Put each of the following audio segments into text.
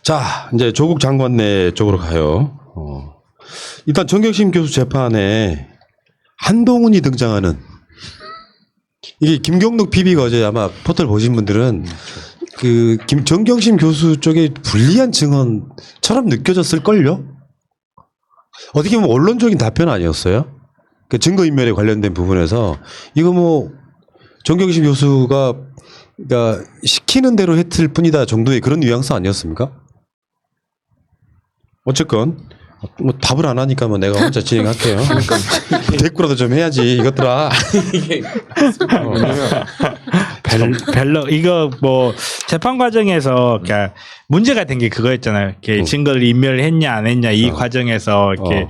자, 이제 조국 장관네 쪽으로 가요. 일단 정경심 교수 재판에 한동훈이 등장하는 이게 김경록 PB가 어제 아마 포털 보신 분들은 그 정경심 교수 쪽에 불리한 증언처럼 느껴졌을걸요? 어떻게 보면 언론적인 답변 아니었어요? 그 증거인멸에 관련된 부분에서 이거 뭐 정경심 교수가 그러니까 시키는 대로 했을 뿐이다 정도의 그런 뉘앙스 아니었습니까? 어쨌건 뭐 답을 안 하니까 뭐 내가 혼자 진행할게요. 대꾸라도 좀 해야지 이것들아. 별로 이거 뭐 재판 과정에서 그러니까 문제가 된 게 그거였잖아요. 이렇게 증거를 인멸했냐 안 했냐 이 과정에서 이렇게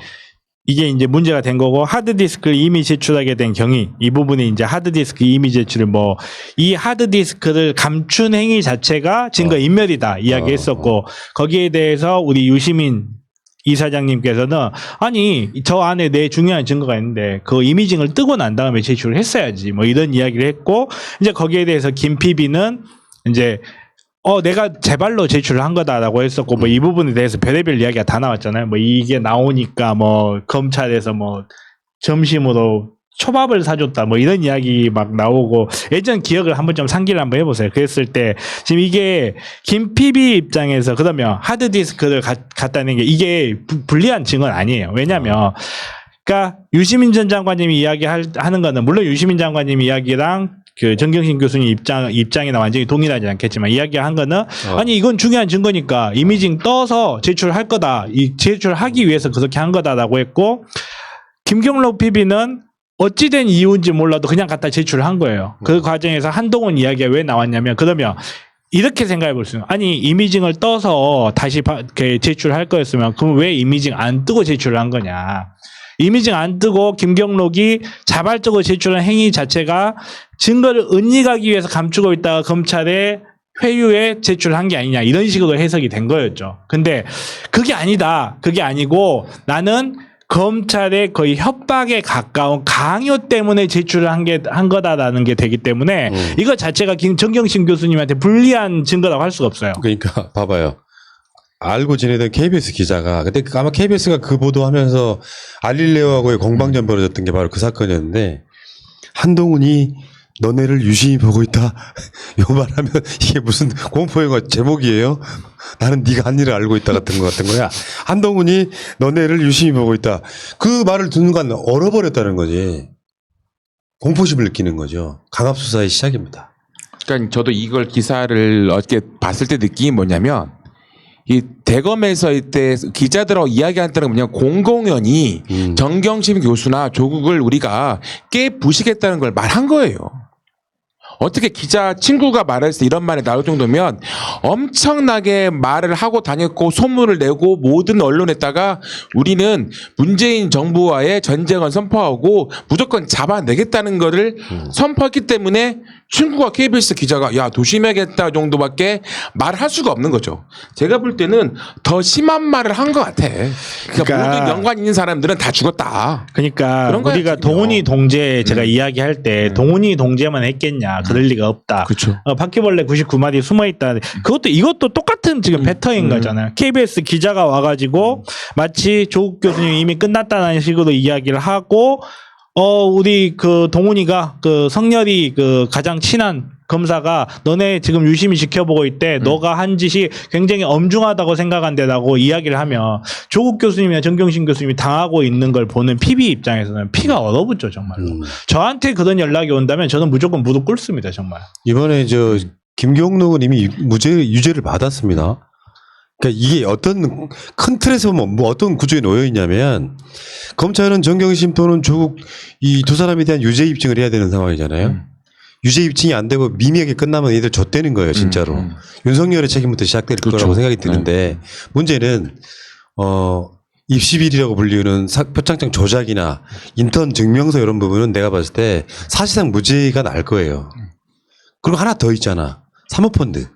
이게 이제 문제가 된 거고 하드디스크를 이미 제출하게 된 경위 이 부분이 이제 하드디스크 이미 제출을 뭐 이 하드디스크를 감춘 행위 자체가 증거 인멸이다 이야기했었고 거기에 대해서 우리 유시민 이사장님께서는 아니 저 안에 내 중요한 증거가 있는데 그 이미징을 뜨고 난 다음에 제출을 했어야지 뭐 이런 이야기를 했고 이제 거기에 대해서 김 PB는 이제 내가 제 발로 제출을 한 거다라고 했었고 뭐 이 부분에 대해서 별의별 이야기가 다 나왔잖아요. 뭐 이게 나오니까 뭐 검찰에서 뭐 점심으로 초밥을 사줬다 뭐 이런 이야기 막 나오고 예전 기억을 한번 좀 상기를 한번 해보세요. 그랬을 때 지금 이게 김 PB 입장에서 그러면 하드디스크를 갖다 낸 게 이게 불리한 증언 아니에요. 왜냐하면 그러니까 유시민 전 장관님이 이야기하는 거는 물론 유시민 장관님 이야기랑 그 정경심 교수님 입장이나 완전히 동일하지 않겠지만 이야기한 거는 아니 이건 중요한 증거니까 이미징 떠서 제출할 거다. 제출하기 위해서 그렇게 한 거다라고 했고 김경록 PB는 어찌된 이유인지 몰라도 그냥 갖다 제출한 거예요. 그 과정에서 한동훈 이야기가 왜 나왔냐면 그러면 이렇게 생각해 볼 수 있어요. 아니 이미징을 떠서 다시 제출할 거였으면 그럼 왜 이미징 안 뜨고 제출을 한 거냐. 이미징 안 뜨고 김경록이 자발적으로 제출한 행위 자체가 증거를 은닉하기 위해서 감추고 있다가 검찰에 회유에 제출한 게 아니냐 이런 식으로 해석이 된 거였죠. 근데 그게 아니다. 그게 아니고 나는 검찰의 거의 협박에 가까운 강요 때문에 제출을 한 거다라는 게 되기 때문에 이거 자체가 정경심 교수님한테 불리한 증거라고 할 수가 없어요. 그러니까 봐봐요. 알고 지내던 KBS 기자가 그때 아마 KBS가 그 보도하면서 알릴레오하고의 공방전 벌어졌던 게 바로 그 사건이었는데 한동훈이 너네를 유심히 보고 있다. 요 말하면 이게 무슨 공포영화 제목이에요? 나는 네가 한 일을 알고 있다 같은 거 같은 거야. 한동훈이 너네를 유심히 보고 있다. 그 말을 듣는 순간 얼어버렸다는 거지. 공포심을 느끼는 거죠. 강압수사의 시작입니다. 그러니까 저도 이걸 기사를 어저께 봤을 때 느낌이 뭐냐면 이 대검에서 이때 기자들하고 이야기할 때는 그냥 공공연히 정경심 교수나 조국을 우리가 깨부시겠다는 걸 말한 거예요. 어떻게 기자 친구가 말했을 때 이런 말이 나올 정도면 엄청나게 말을 하고 다녔고 소문을 내고 모든 언론에다가 우리는 문재인 정부와의 전쟁을 선포하고 무조건 잡아내겠다는 거를 선포했기 때문에 친구가 KBS 기자가 야 조심해야겠다 정도밖에 말할 수가 없는 거죠. 제가 볼 때는 더 심한 말을 한 것 같아. 그러니까 모든 연관 있는 사람들은 다 죽었다. 그러니까 우리가 동훈이 동재 제가 이야기할 때 동훈이 동재만 했겠냐 그럴 리가 없다. 그렇죠. 바퀴벌레 99마리 숨어있다. 이것도 똑같은 지금 패턴인 거잖아요. KBS 기자가 와가지고 마치 조국 교수님 이미 끝났다는 식으로 이야기를 하고 우리 그 동훈이가 그 성렬이 그 가장 친한 검사가 너네 지금 유심히 지켜보고 있대. 너가 한 짓이 굉장히 엄중하다고 생각한대라고 이야기를 하면 조국 교수님이나 정경심 교수님이 당하고 있는 걸 보는 PB 입장에서는 피가 얼어붙죠 정말로. 저한테 그런 연락이 온다면 저는 무조건 무릎 꿇습니다 정말. 이번에 김경록은 이미 유죄를 받았습니다. 그러니까 이게 어떤 큰 틀에서 뭐 어떤 구조에 놓여 있냐면 검찰은 정경심 또는 조국 이 두 사람에 대한 유죄 입증을 해야 되는 상황이잖아요. 유죄 입증이 안 되고 미미하게 끝나면 얘들 좆되는 거예요, 진짜로. 윤석열의 책임부터 시작될 그렇죠. 거라고 생각이 드는데 문제는 입시 비리라고 불리는 표창장 조작이나 인턴 증명서 이런 부분은 내가 봤을 때 사실상 무죄가 날 거예요. 그리고 하나 더 있잖아. 사모펀드.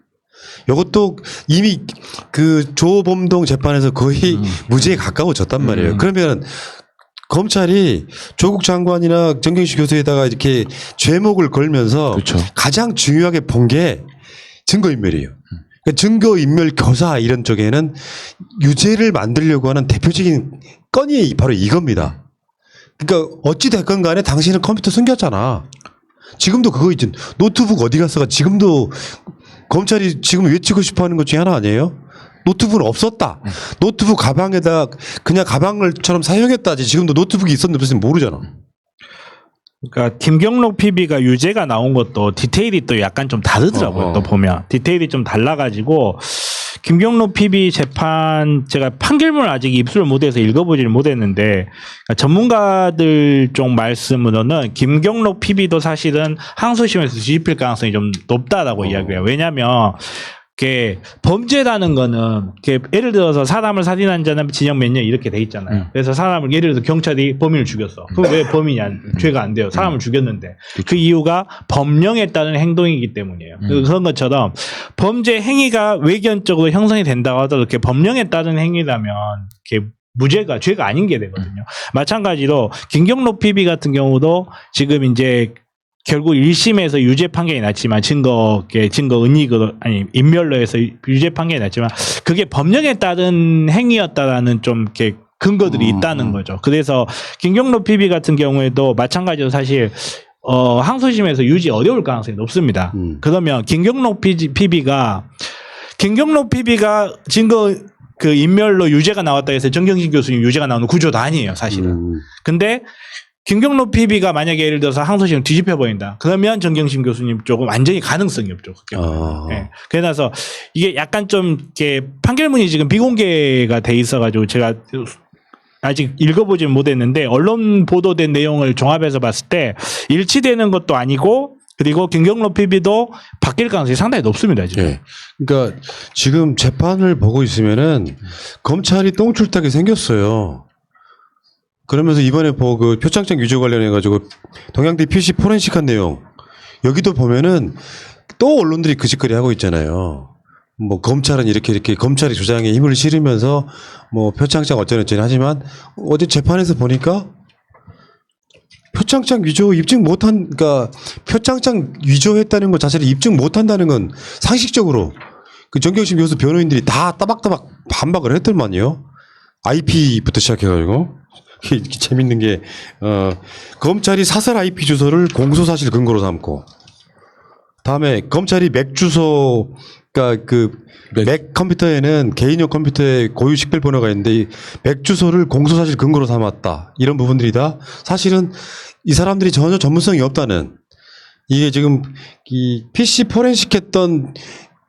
이것도 이미 그 조범동 재판에서 거의 무죄에 가까워졌단 말이에요. 그러면 검찰이 조국 장관이나 정경심 교수에다가 이렇게 죄목을 걸면서 그렇죠. 가장 중요하게 본 게 증거인멸이에요. 그러니까 증거인멸 교사 이런 쪽에는 유죄를 만들려고 하는 대표적인 건이 바로 이겁니다. 그러니까 어찌됐건 간에 당신은 컴퓨터 숨겼잖아. 지금도 그거 있지. 노트북 어디 갔어가 지금도 검찰이 지금 외치고 싶어 하는 것 중에 하나 아니에요? 노트북은 없었다. 노트북 가방에다 그냥 가방을처럼 사용했다지. 지금도 노트북이 있었는데 없었는지 모르잖아. 그러니까 김경록 PB가 유죄가 나온 것도 디테일이 또 약간 좀 다르더라고요. 또 보면 디테일이 좀 달라가지고 김경록 PB 재판 제가 판결문을 아직 입수를 못해서 읽어보지를 못했는데 그러니까 전문가들 쪽 말씀으로는 김경록 PB도 사실은 항소심에서 뒤집힐 가능성이 좀 높다라고 이야기해요. 왜냐하면 이게 범죄라는 거는 이렇게 예를 들어서 사람을 살인한 자는 징역 몇 년 이렇게 돼 있잖아요. 그래서 사람을 예를 들어 경찰이 범인을 죽였어. 그럼 왜 범인이 죄가 안 돼요? 사람을 죽였는데 그 이유가 법령에 따른 행동이기 때문이에요. 그런 것처럼 범죄 행위가 외견적으로 형성이 된다고 하더라도 이렇게 법령에 따른 행위라면 이렇게 무죄가 죄가 아닌 게 되거든요. 마찬가지로 김경록 PB 같은 경우도 지금 이제 결국 1심에서 유죄 판결이 났지만 증거 은닉으로 아니 인멸로 해서 유죄 판결이 났지만 그게 법령에 따른 행위였다라는 좀 이렇게 근거들이 있다는 거죠. 그래서 김경록 PB 같은 경우에도 마찬가지로 사실 항소심에서 유죄 어려울 가능성이 높습니다. 그러면 김경록 PB가 증거 그 인멸로 유죄가 나왔다 해서 정경심 교수님 유죄가 나오는 구조도 아니에요, 사실은. 근데 김경록 PB가 만약에 예를 들어서 항소심을 뒤집혀 버린다. 그러면 정경심 교수님 쪽은 완전히 가능성이 없죠. 네. 그래서 이게 약간 좀 이렇게 판결문이 지금 비공개가 돼 있어가지고 제가 아직 읽어보지는 못했는데 언론 보도된 내용을 종합해서 봤을 때 일치되는 것도 아니고 그리고 김경록 PB도 바뀔 가능성이 상당히 높습니다. 지금. 네. 그러니까 지금 재판을 보고 있으면은 검찰이 똥줄타게 생겼어요. 그러면서 이번에 그 표창장 유죄 관련해 가지고 동양대 PC 포렌식한 내용 여기도 보면은 또 언론들이 그 짓거리 하고 있잖아요. 뭐 검찰은 이렇게 검찰이 주장에 힘을 실으면서 뭐 표창장 어쩌고저쩌고 하지만 어제 재판에서 보니까 표창장 위조 입증 못한 그러니까 표창장 위조했다는 것 자체를 입증 못한다는 건 상식적으로 그 정경심 교수 변호인들이 다 따박따박 반박을 했더만요. IP부터 시작해가지고. 재밌는 게 검찰이 사설 IP 주소를 공소사실 근거로 삼고 다음에 검찰이 맥 주소 그러니까 그 맥 컴퓨터에는 개인용 컴퓨터에 고유 식별 번호가 있는데 이 맥 주소를 공소사실 근거로 삼았다 이런 부분들이 다 사실은 이 사람들이 전혀 전문성이 없다는 이게 지금 이 PC 포렌식했던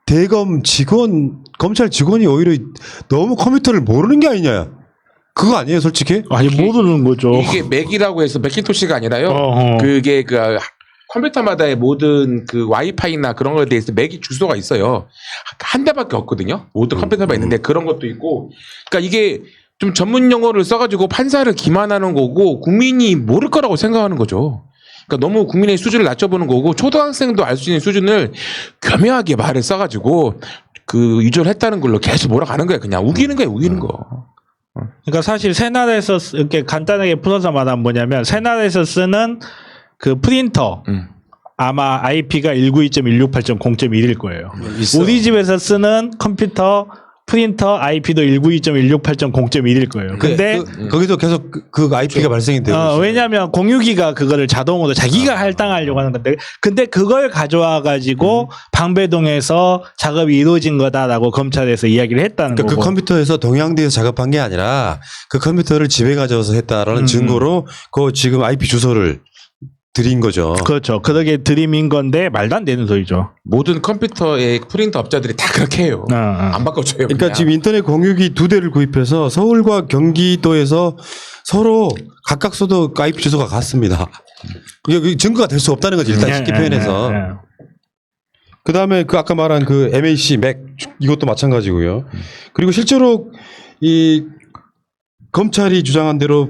대검 직원 검찰 직원이 오히려 너무 컴퓨터를 모르는 게 아니냐. 그거 아니에요, 솔직히? 아니 모르는 거죠. 이게 맥이라고 해서 맥킨토시가 아니라요. 그게 그 컴퓨터마다의 모든 그 와이파이나 그런 거에 대해서 맥이 주소가 있어요. 한 대밖에 없거든요. 모든 컴퓨터가 있는데 그런 것도 있고. 그러니까 이게 좀 전문 용어를 써가지고 판사를 기만하는 거고 국민이 모를 거라고 생각하는 거죠. 그러니까 너무 국민의 수준을 낮춰보는 거고 초등학생도 알 수 있는 수준을 교묘하게 말을 써가지고 그 유죄를 했다는 걸로 계속 몰아가는 거예요. 그냥 우기는 거예요, 우기는 거. 그러니까 사실 새날에서 이렇게 간단하게 풀어서 말하면 뭐냐면 새날에서 쓰는 그 프린터 아마 IP가 192.168.0.1일 거예요. 우리 집에서 쓰는 컴퓨터 프린터 IP도 192.168.0.1일 거예요. 근데 거기서 계속 그 IP가 발생이 돼요. 왜냐하면 공유기가 그거를 자동으로 자기가 할당하려고 하는 건데, 근데 그걸 가져와 가지고 방배동에서 작업이 이루어진 거다라고 검찰에서 이야기를 했다는 그러니까 거고. 그 컴퓨터에서 동양대에서 작업한 게 아니라 그 컴퓨터를 집에 가져와서 했다라는 증거로 그 지금 IP 주소를 드린 거죠. 그렇죠. 그렇게 드림인 건데 말도 안 되는 소리죠. 모든 컴퓨터의 프린터 업자들이 다 그렇게 해요. 안 바꿔줘요. 그러니까 그냥. 지금 인터넷 공유기 2대를 구입해서 서울과 경기도에서 서로 각각 써도 IP 주소가 같습니다. 이게 증거가 될 수 없다는 거지 일단 쉽게 표현해서. 그 다음에 그 아까 말한 그 MAC 맥 이것도 마찬가지고요. 그리고 실제로 이 검찰이 주장한 대로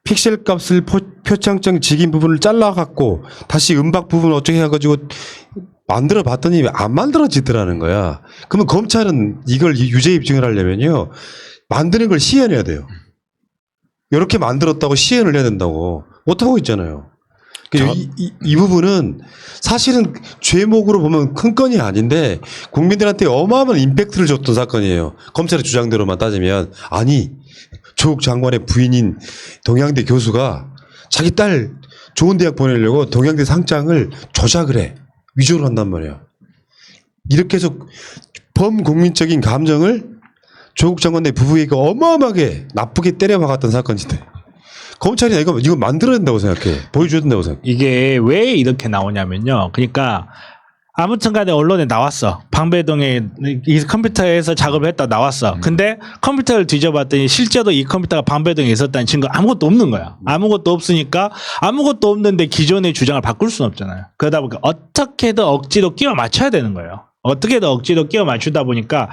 픽셀 값을 표창장 직인 부분을 잘라갖고 다시 음박 부분 어쩌게 해가지고 만들어 봤더니 안 만들어지더라는 거야. 그러면 검찰은 이걸 유죄 입증을 하려면요. 만드는 걸 시연해야 돼요. 이렇게 만들었다고 시연을 해야 된다고. 못하고 있잖아요. 이 부분은 사실은 죄목으로 보면 큰 건이 아닌데 국민들한테 어마어마한 임팩트를 줬던 사건이에요. 검찰의 주장대로만 따지면. 아니, 조국 장관의 부인인 동양대 교수가 자기 딸 좋은 대학 보내려고 동양대 상장을 조작을 해. 위조를 한단 말이에요. 이렇게 해서 범국민적인 감정을 조국 장관의 부부에게 어마어마하게 나쁘게 때려박았던 사건인데 검찰이 이거 만들어야 된다고 생각해. 보여줘야 된다고 생각해. 이게 왜 이렇게 나오냐면요. 그러니까 아무튼 간에 언론에 나왔어. 방배동에 이 컴퓨터에서 작업을 했다 나왔어. 근데 컴퓨터를 뒤져봤더니 실제로 이 컴퓨터가 방배동에 있었다는 증거 아무것도 없는 거야. 아무것도 없으니까 아무것도 없는데 기존의 주장을 바꿀 수는 없잖아요. 그러다 보니까 어떻게든 억지로 끼워 맞춰야 되는 거예요. 어떻게든 억지로 끼워 맞추다 보니까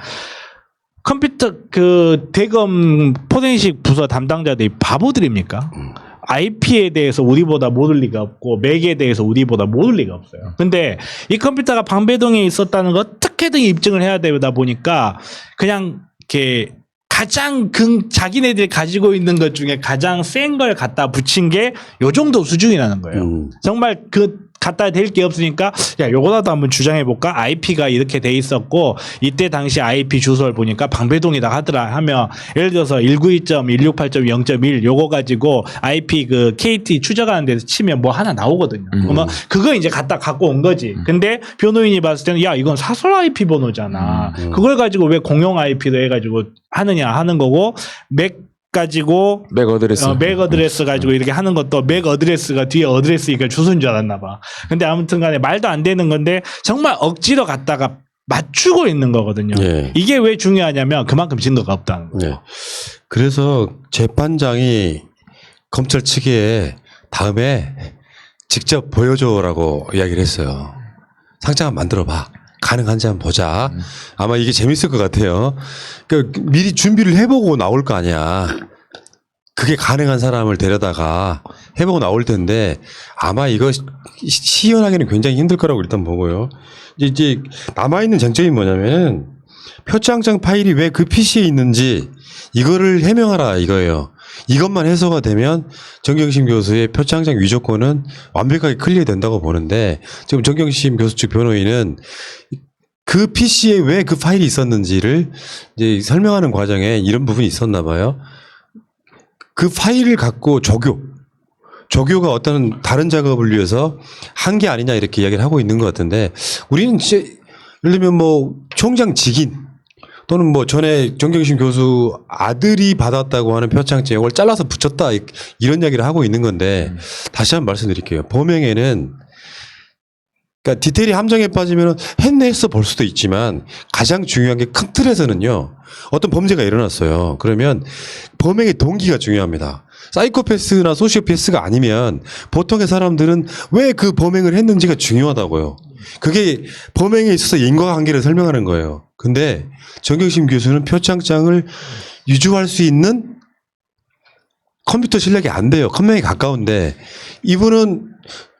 컴퓨터 그 대검 포렌식 부서 담당자들이 바보들입니까? IP에 대해서 우리보다 모를 리가 없고 맥에 대해서 우리보다 모를 리가 없어요. 근데 이 컴퓨터가 방배동에 있었다는 거 어떻게든 입증을 해야 되다 보니까 그냥 이렇게 가장 자기네들이 가지고 있는 것 중에 가장 센 걸 갖다 붙인 게 요 정도 수준이라는 거예요. 정말 갖다 댈 게 없으니까 야 요거라도 한번 주장해 볼까? IP가 이렇게 돼 있었고 이때 당시 IP 주소를 보니까 방배동이다 하더라 하면 예를 들어서 192.168.0.1 요거 가지고 IP 그 KT 추적하는 데서 치면 뭐 하나 나오거든요. 그러면 그거 이제 갖고 온 거지. 근데 변호인이 봤을 때는 야 이건 사설 IP 번호잖아. 그걸 가지고 왜 공용 IP로 해가지고 하느냐 하는 거고 가지고 맥 어드레스. 맥 어드레스 가지고 이렇게 하는 것도 맥 어드레스가 뒤에 어드레스니까 주소인 줄 알았나 봐. 근데 아무튼 간에 말도 안 되는 건데 정말 억지로 갖다가 맞추고 있는 거거든요. 예. 이게 왜 중요하냐면 그만큼 증거가 없다는 거예요. 예. 그래서 재판장이 검찰 측에 다음에 직접 보여줘라고 이야기를 했어요. 상장 한번 만들어봐. 가능한지 한번 보자. 아마 이게 재밌을 것 같아요. 그러니까 미리 준비를 해보고 나올 거 아니야. 그게 가능한 사람을 데려다가 해보고 나올 텐데 아마 이거 시연하기는 굉장히 힘들 거라고 일단 보고요. 이제 남아있는 쟁점이 뭐냐면 표창장 파일이 왜 그 PC에 있는지 이거를 해명하라 이거예요. 이것만 해소가 되면 정경심 교수의 표창장 위조권은 완벽하게 클리어된다고 보는데 지금 정경심 교수 측 변호인은 그 PC에 왜 그 파일이 있었는지를 이제 설명하는 과정에 이런 부분이 있었나 봐요. 그 파일을 갖고 조교가 어떤 다른 작업을 위해서 한 게 아니냐 이렇게 이야기를 하고 있는 것 같은데 우리는 예를 들면 뭐 총장 직인 또는 뭐 전에 정경심 교수 아들이 받았다고 하는 표창장 이걸 잘라서 붙였다 이런 이야기를 하고 있는 건데 다시 한번 말씀드릴게요. 범행에는 그러니까 디테일이 함정에 빠지면 했네 했어 볼 수도 있지만 가장 중요한 게 큰 틀에서는요. 어떤 범죄가 일어났어요. 그러면 범행의 동기가 중요합니다. 사이코패스나 소시오패스가 아니면 보통의 사람들은 왜 그 범행을 했는지가 중요하다고요. 그게 범행에 있어서 인과관계를 설명하는 거예요. 근데 정경심 교수는 표창장을 유추할 수 있는 컴퓨터 실력이 안 돼요. 컴맹이 가까운데 이분은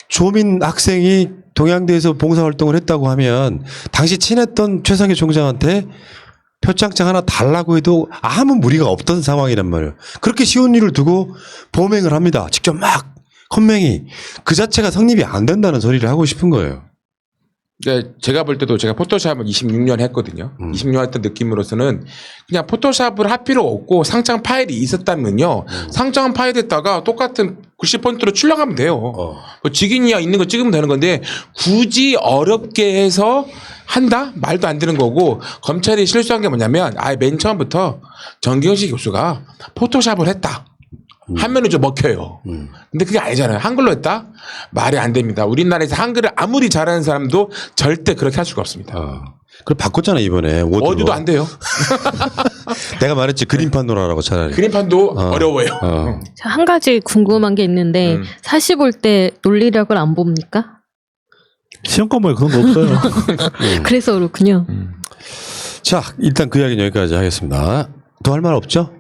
조민 학생이 동양대에서 봉사활동을 했다고 하면 당시 친했던 최상희 총장한테 표창장 하나 달라고 해도 아무 무리가 없던 상황이란 말이에요. 그렇게 쉬운 일을 두고 범행을 합니다. 직접 막 컴맹이 그 자체가 성립이 안 된다는 소리를 하고 싶은 거예요. 네, 제가 볼 때도 제가 포토샵을 26년 했거든요. 26년 했던 느낌으로서는 그냥 포토샵을 할 필요 없고 상장 파일이 있었다면요. 상장 파일에다가 똑같은 90포인트로 출력하면 돼요. 뭐 직인이야 있는 거 찍으면 되는 건데 굳이 어렵게 해서 한다? 말도 안 되는 거고 검찰이 실수한 게 뭐냐면 아예 맨 처음부터 정경심 교수가 포토샵을 했다. 하면은 좀 먹혀요. 근데 그게 아니잖아요. 한글로 했다? 말이 안 됩니다. 우리나라에서 한글을 아무리 잘하는 사람도 절대 그렇게 할 수가 없습니다. 그럼 바꿨잖아 이번에. 어디도 안 돼요. 내가 말했지 그림판 놀아라고 차라리. 그림판도 어려워요. 한 가지 궁금한 게 있는데 사시 볼 때 논리력을 안 봅니까? 시험 과목에 그런 거 없어요. 그래서 그렇군요. 자 일단 그 이야기는 여기까지 하겠습니다. 더 할 말 없죠?